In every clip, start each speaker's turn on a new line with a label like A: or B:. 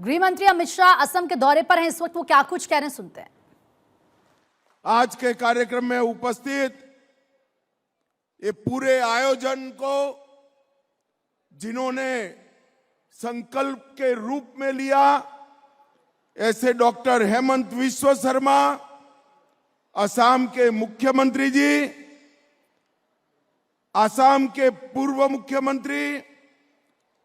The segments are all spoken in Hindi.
A: गृह मंत्री अमित शाह असम के दौरे पर हैं इस वक्त, वो क्या कुछ कह रहे हैं, सुनते हैं।
B: आज के कार्यक्रम में उपस्थित ये पूरे आयोजन को जिन्होंने संकल्प के रूप में लिया, ऐसे डॉक्टर हेमंत विश्व शर्मा, असम के मुख्यमंत्री जी, असम के पूर्व मुख्यमंत्री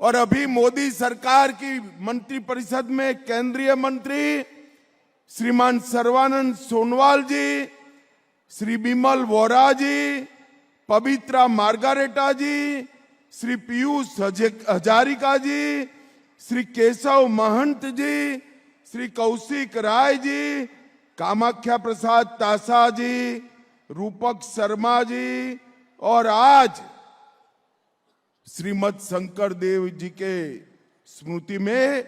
B: और अभी मोदी सरकार की मंत्रिपरिषद में केंद्रीय मंत्री श्रीमान सर्बानंद सोनोवाल जी, श्री बिमल वोरा जी, पवित्रा मार्गारेटा जी, श्री पीयूष हजारिका जी, श्री केशव महंत जी, श्री कौशिक राय जी, कामाख्या प्रसाद तासा जी, रूपक शर्मा जी और आज श्रीमद शंकर देव जी के स्मृति में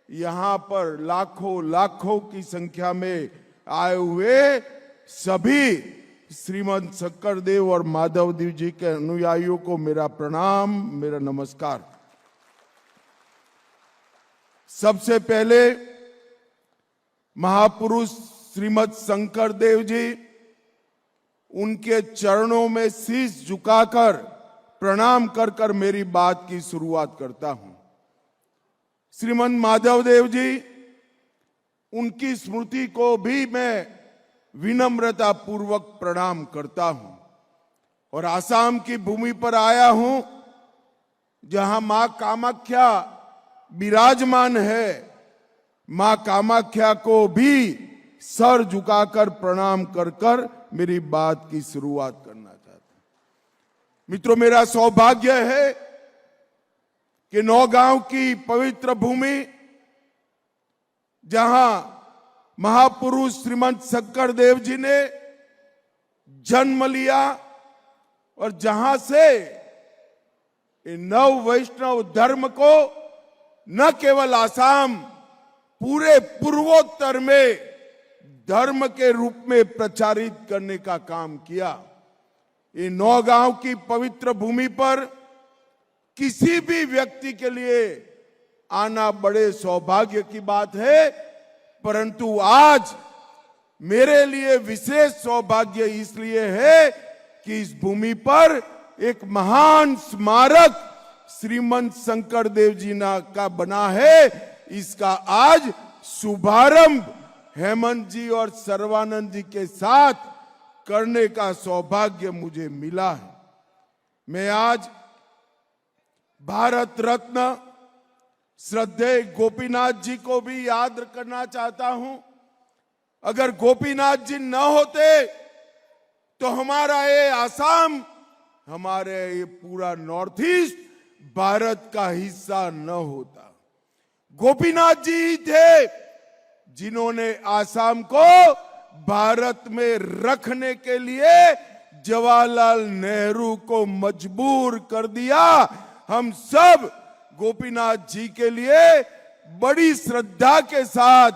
B: यहां पर लाखों की संख्या में आए हुए सभी श्रीमद शंकर देव और माधव देव जी के अनुयायियों को मेरा प्रणाम, मेरा नमस्कार। सबसे पहले महापुरुष श्रीमद शंकर देव जी, उनके चरणों में शीश झुकाकर प्रणाम कर कर मेरी बात की शुरुआत करता हूं। श्रीमद माधव देव जी, उनकी स्मृति को भी मैं विनम्रता पूर्वक प्रणाम करता हूं और आसाम की भूमि पर आया हूं जहां मां कामाख्या विराजमान है। मां कामाख्या को भी सर झुकाकर प्रणाम कर कर मेरी बात की शुरुआत करना चाहता हूं। मित्रों, मेरा सौभाग्य है कि नौगांव की पवित्र भूमि, जहां महापुरुष श्रीमद शंकर देव जी ने जन्म लिया और जहां से नव वैष्णव धर्म को न केवल आसाम, पूरे पूर्वोत्तर में धर्म के रूप में प्रचारित करने का काम किया। ये नौगांव की पवित्र भूमि पर किसी भी व्यक्ति के लिए आना बड़े सौभाग्य की बात है, परंतु आज मेरे लिए विशेष सौभाग्य इसलिए है कि इस भूमि पर एक महान स्मारक श्रीमद शंकर देव जी का बना है। इसका आज शुभारंभ हेमंत जी और सर्बानंद जी के साथ करने का सौभाग्य मुझे मिला है। मैं आज भारत रत्न श्रद्धेय गोपीनाथ जी को भी याद करना चाहता हूं। अगर गोपीनाथ जी न होते तो हमारा ये आसाम, हमारे ये पूरा नॉर्थ ईस्ट भारत का हिस्सा न होता। गोपीनाथ जी ही थे जिन्होंने आसाम को भारत में रखने के लिए जवाहरलाल नेहरू को मजबूर कर दिया। हम सब गोपीनाथ जी के लिए बड़ी श्रद्धा के साथ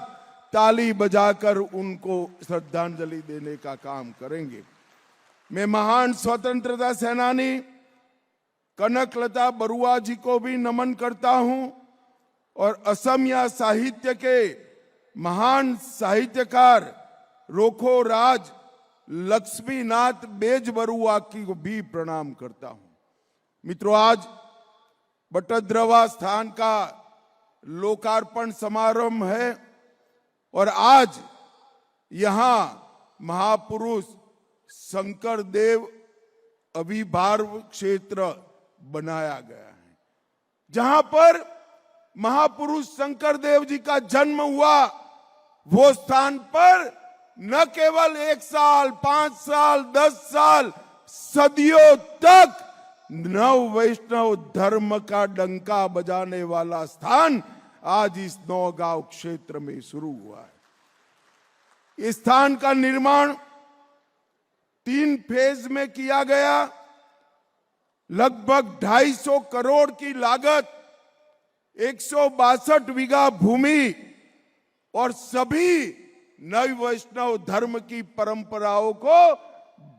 B: ताली बजाकर उनको श्रद्धांजलि देने का काम करेंगे। मैं महान स्वतंत्रता सेनानी कनकलता बरुआ जी को भी नमन करता हूं और असमिया साहित्य के महान साहित्यकार रोखो राज लक्ष्मीनाथ बेजबरुआ की को भी प्रणाम करता हूं। मित्रों, आज बटद्रवा स्थान का लोकार्पण समारोह है और आज यहां महापुरुष शंकर देव अभिभार क्षेत्र बनाया गया है, जहां पर महापुरुष शंकर देव जी का जन्म हुआ। वो स्थान पर न केवल 1 साल, 5 साल, 10 साल, सदियों तक नव वैष्णव धर्म का डंका बजाने वाला स्थान आज इस नौगांव क्षेत्र में शुरू हुआ है। इस स्थान का निर्माण 3 फेज में किया गया। लगभग 250 करोड़ की लागत, 162 बीघा भूमि और सभी नव वैष्णव धर्म की परंपराओं को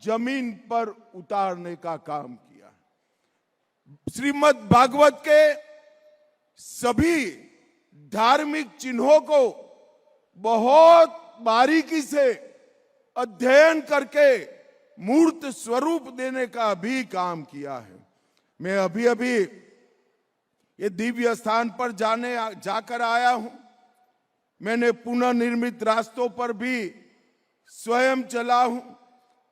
B: जमीन पर उतारने का काम किया। श्रीमद् भागवत के सभी धार्मिक चिन्हों को बहुत बारीकी से अध्ययन करके मूर्त स्वरूप देने का भी काम किया है। मैं अभी अभी ये दिव्य स्थान पर जाकर आया हूं। मैंने पुनर्निर्मित रास्तों पर भी स्वयं चला हूं।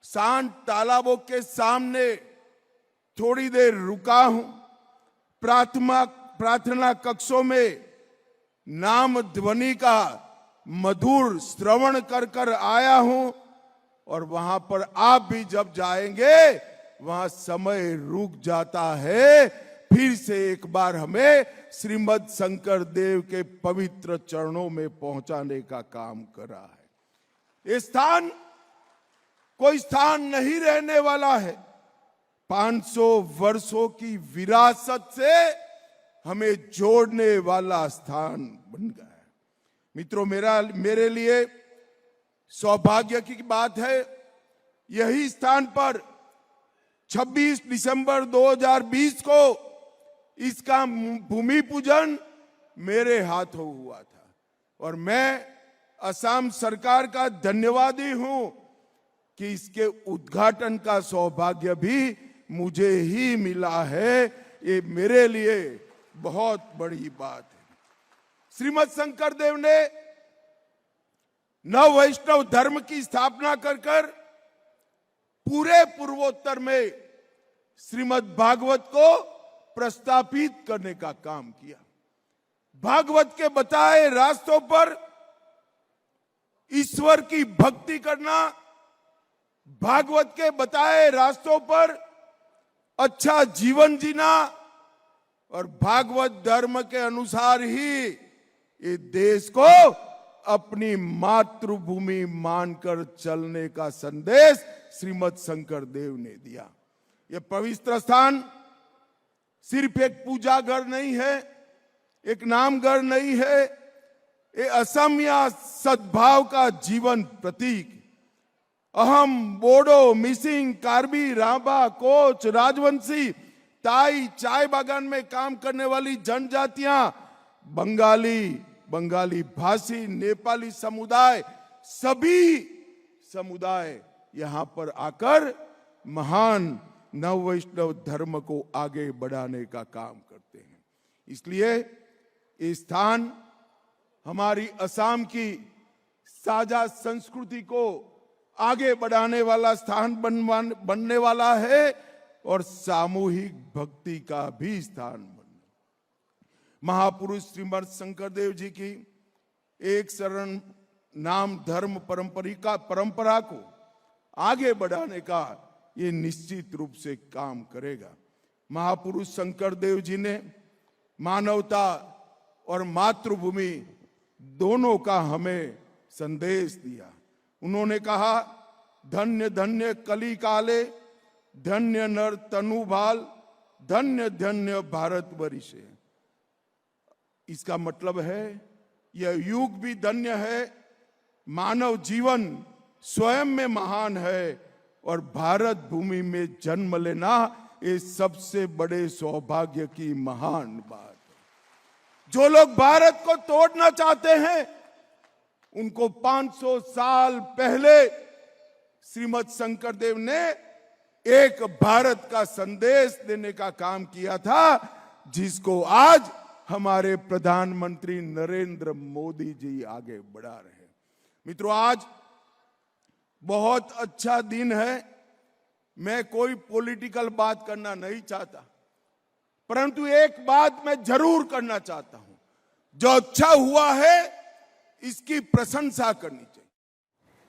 B: शांत तालाबों के सामने थोड़ी देर रुका हूं। प्रार्थना कक्षों में नाम ध्वनि का मधुर श्रवण कर कर आया हूं। और वहां पर आप भी जब जाएंगे वहां समय रुक जाता है। फिर से एक बार हमें श्रीमद शंकर देव के पवित्र चरणों में पहुंचाने का काम करा है। ये स्थान कोई स्थान नहीं रहने वाला है। 500 वर्षों की विरासत से हमें जोड़ने वाला स्थान बन गया है। मित्रों, मेरे लिए सौभाग्य की बात है, यही स्थान पर 26 दिसंबर 2020 को इसका भूमि पूजन मेरे हाथों हुआ था। और मैं असम सरकार का धन्यवादी हूं कि इसके उद्घाटन का सौभाग्य भी मुझे ही मिला है। ये मेरे लिए बहुत बड़ी बात है। श्रीमद शंकर देव ने नव वैष्णव धर्म की स्थापना कर पूरे पूर्वोत्तर में श्रीमद् भागवत को प्रस्थापित करने का काम किया। भागवत के बताए रास्तों पर ईश्वर की भक्ति करना, भागवत के बताए रास्तों पर अच्छा जीवन जीना और भागवत धर्म के अनुसार ही ये देश को अपनी मातृभूमि मानकर चलने का संदेश श्रीमद् शंकर देव ने दिया। यह पवित्र स्थान सिर्फ एक पूजा घर नहीं है, एक नाम घर नहीं है। ये असमिया सद्भाव का जीवन प्रतीक। अहम, बोडो, मिसिंग, कार्बी, राभा, कोच, राजवंशी, ताई, चाय बागान में काम करने वाली जनजातियां, बंगाली भाषी, नेपाली समुदाय, सभी समुदाय यहां पर आकर महान नव वैष्णव धर्म को आगे बढ़ाने का काम करते हैं। इसलिए ये स्थान हमारी असम की साझा संस्कृति को आगे बढ़ाने वाला स्थान बनने वाला है और सामूहिक भक्ति का भी स्थान बनने। महापुरुष श्रीमद् शंकर देव जी की एक शरण नाम धर्म परंपरा को आगे बढ़ाने का ये निश्चित रूप से काम करेगा। महापुरुष शंकर देव जी ने मानवता और मातृभूमि दोनों का हमें संदेश दिया। उन्होंने कहा, धन्य धन्य कली काले, धन्य नर तनुभाल, धन्य धन्य भारत वर्षे। इसका मतलब है यह युग भी धन्य है, मानव जीवन स्वयं में महान है और भारत भूमि में जन्म लेना ये सबसे बड़े सौभाग्य की महान बात है। जो लोग भारत को तोड़ना चाहते हैं उनको 500 साल पहले श्रीमद् शंकर देव ने एक भारत का संदेश देने का काम किया था, जिसको आज हमारे प्रधानमंत्री नरेंद्र मोदी जी आगे बढ़ा रहे हैं। मित्रों, आज बहुत अच्छा दिन है। मैं कोई पॉलिटिकल बात करना नहीं चाहता, परंतु एक बात मैं जरूर करना चाहता हूं। जो अच्छा हुआ है इसकी प्रशंसा करनी चाहिए।